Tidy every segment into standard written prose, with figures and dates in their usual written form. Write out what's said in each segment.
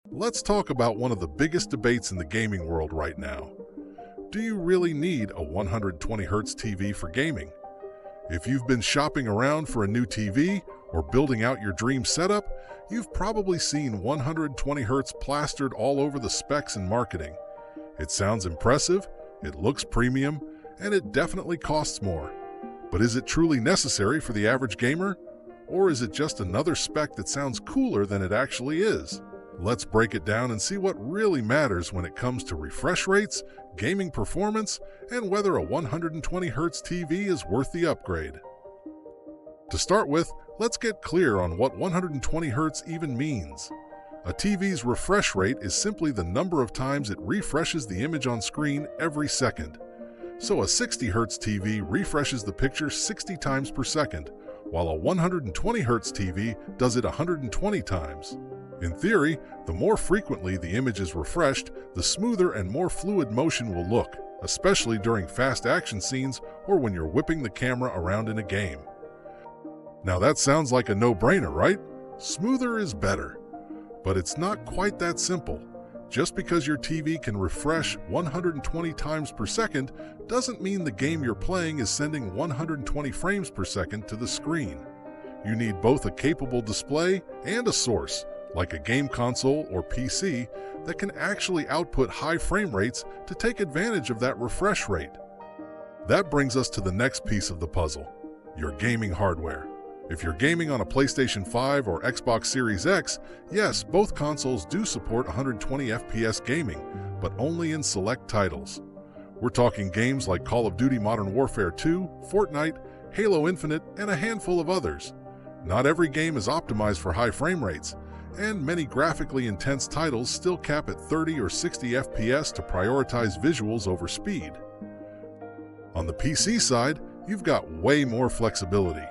Let's talk about one of the biggest debates in the gaming world right now. Do you really need a 120Hz TV for gaming? If you've been shopping around for a new TV or building out your dream setup, you've probably seen 120Hz plastered all over the specs and marketing. It sounds impressive, it looks premium, and it definitely costs more. But is it truly necessary for the average gamer? Or is it just another spec that sounds cooler than it actually is? Let's break it down and see what really matters when it comes to refresh rates, gaming performance, and whether a 120Hz TV is worth the upgrade. To start with, let's get clear on what 120Hz even means. A TV's refresh rate is simply the number of times it refreshes the image on screen every second. So a 60Hz TV refreshes the picture 60 times per second, while a 120Hz TV does it 120 times. In theory, the more frequently the image is refreshed, the smoother and more fluid motion will look, especially during fast action scenes or when you're whipping the camera around in a game. Now that sounds like a no-brainer, right? Smoother is better. But it's not quite that simple. Just because your TV can refresh 120 times per second doesn't mean the game you're playing is sending 120 frames per second to the screen. You need both a capable display and a source, like a game console or PC, that can actually output high frame rates to take advantage of that refresh rate. That brings us to the next piece of the puzzle, your gaming hardware. If you're gaming on a PlayStation 5 or Xbox Series X, yes, both consoles do support 120 FPS gaming, but only in select titles. We're talking games like Call of Duty Modern Warfare 2, Fortnite, Halo Infinite, and a handful of others. Not every game is optimized for high frame rates, and many graphically intense titles still cap at 30 or 60 FPS to prioritize visuals over speed. On the PC side, you've got way more flexibility.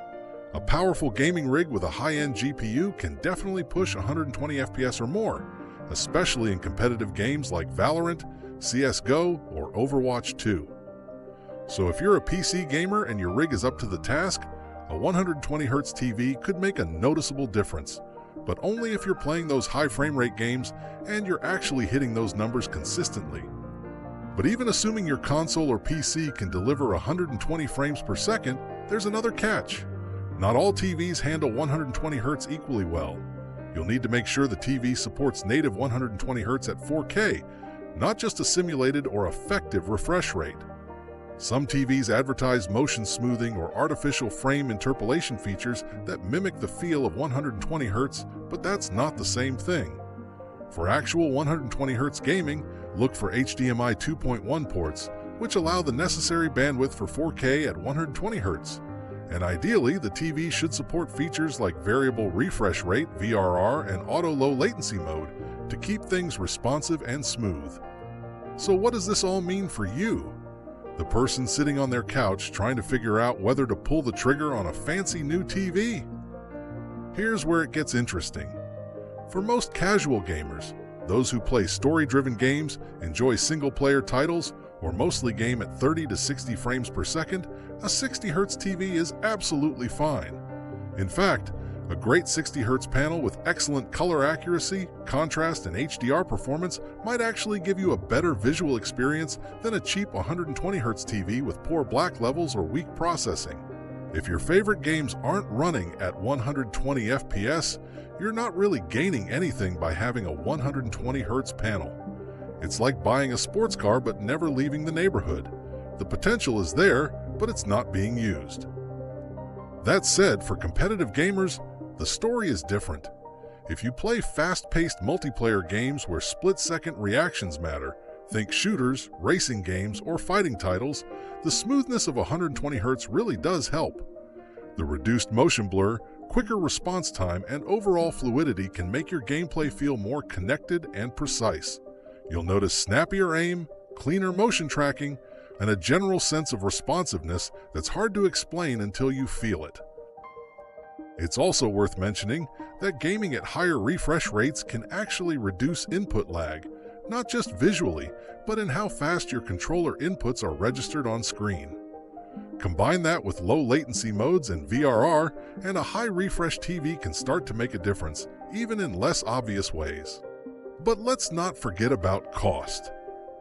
A powerful gaming rig with a high-end GPU can definitely push 120 FPS or more, especially in competitive games like Valorant, CSGO, or Overwatch 2. So if you're a PC gamer and your rig is up to the task, a 120Hz TV could make a noticeable difference, but only if you're playing those high frame rate games and you're actually hitting those numbers consistently. But even assuming your console or PC can deliver 120 frames per second, there's another catch. Not all TVs handle 120Hz equally well. You'll need to make sure the TV supports native 120Hz at 4K, not just a simulated or effective refresh rate. Some TVs advertise motion smoothing or artificial frame interpolation features that mimic the feel of 120Hz, but that's not the same thing. For actual 120Hz gaming, look for HDMI 2.1 ports, which allow the necessary bandwidth for 4K at 120Hz. And ideally, the TV should support features like variable refresh rate, VRR, and auto low latency mode to keep things responsive and smooth. So what does this all mean for you? The person sitting on their couch trying to figure out whether to pull the trigger on a fancy new TV? Here's where it gets interesting. For most casual gamers, those who play story-driven games, enjoy single-player titles, or mostly game at 30 to 60 frames per second, a 60Hz TV is absolutely fine. In fact, a great 60Hz panel with excellent color accuracy, contrast, and HDR performance might actually give you a better visual experience than a cheap 120Hz TV with poor black levels or weak processing. If your favorite games aren't running at 120 FPS, you're not really gaining anything by having a 120Hz panel. It's like buying a sports car but never leaving the neighborhood. The potential is there, but it's not being used. That said, for competitive gamers, the story is different. If you play fast-paced multiplayer games where split-second reactions matter, think shooters, racing games, or fighting titles, the smoothness of 120Hz really does help. The reduced motion blur, quicker response time, and overall fluidity can make your gameplay feel more connected and precise. You'll notice snappier aim, cleaner motion tracking, and a general sense of responsiveness that's hard to explain until you feel it. It's also worth mentioning that gaming at higher refresh rates can actually reduce input lag, not just visually, but in how fast your controller inputs are registered on screen. Combine that with low latency modes and VRR, and a high refresh TV can start to make a difference, even in less obvious ways. But let's not forget about cost.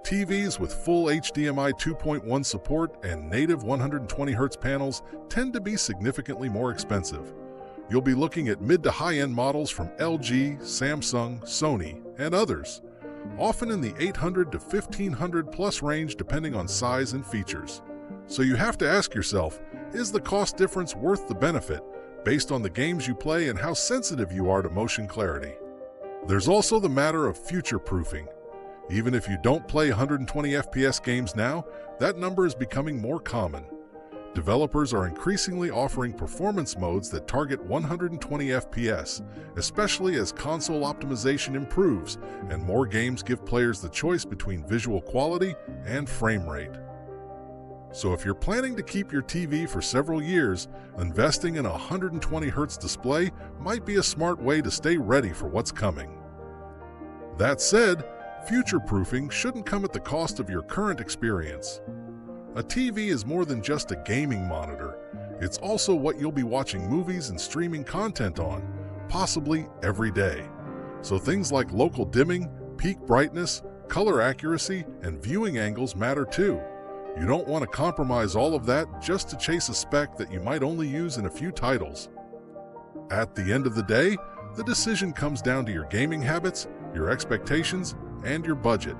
TVs with full HDMI 2.1 support and native 120Hz panels tend to be significantly more expensive. You'll be looking at mid to high-end models from LG, Samsung, Sony, and others, often in the $800 to $1,500 plus range depending on size and features. So you have to ask yourself, is the cost difference worth the benefit based on the games you play and how sensitive you are to motion clarity? There's also the matter of future-proofing. Even if you don't play 120 FPS games now, that number is becoming more common. Developers are increasingly offering performance modes that target 120 FPS, especially as console optimization improves and more games give players the choice between visual quality and frame rate. So if you're planning to keep your TV for several years, investing in a 120Hz display might be a smart way to stay ready for what's coming. That said, future-proofing shouldn't come at the cost of your current experience. A TV is more than just a gaming monitor. It's also what you'll be watching movies and streaming content on, possibly every day. So things like local dimming, peak brightness, color accuracy, and viewing angles matter too. You don't want to compromise all of that just to chase a spec that you might only use in a few titles. At the end of the day, the decision comes down to your gaming habits, your expectations, and your budget.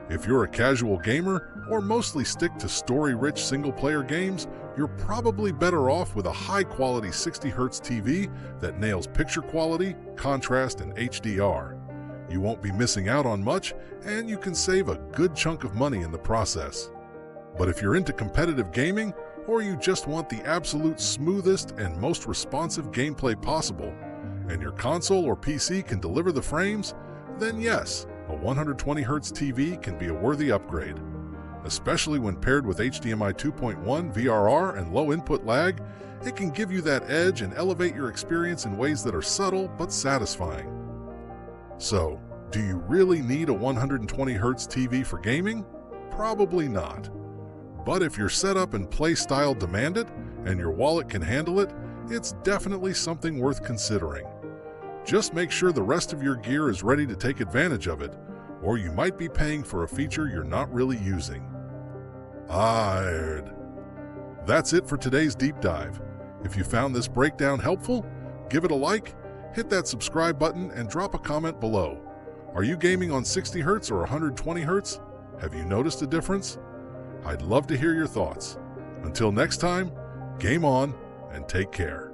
If you're a casual gamer or mostly stick to story-rich single-player games, you're probably better off with a high-quality 60Hz TV that nails picture quality, contrast, and HDR. You won't be missing out on much, and you can save a good chunk of money in the process. But if you're into competitive gaming, or you just want the absolute smoothest and most responsive gameplay possible, and your console or PC can deliver the frames, then yes, a 120Hz TV can be a worthy upgrade. Especially when paired with HDMI 2.1, VRR, and low input lag, it can give you that edge and elevate your experience in ways that are subtle but satisfying. So, do you really need a 120Hz TV for gaming? Probably not. But if your setup and play style demand it, and your wallet can handle it, it's definitely something worth considering. Just make sure the rest of your gear is ready to take advantage of it, or you might be paying for a feature you're not really using. That's it for today's deep dive. If you found this breakdown helpful, give it a like, hit that subscribe button, and drop a comment below. Are you gaming on 60Hz or 120Hz? Have you noticed a difference? I'd love to hear your thoughts. Until next time, game on and take care.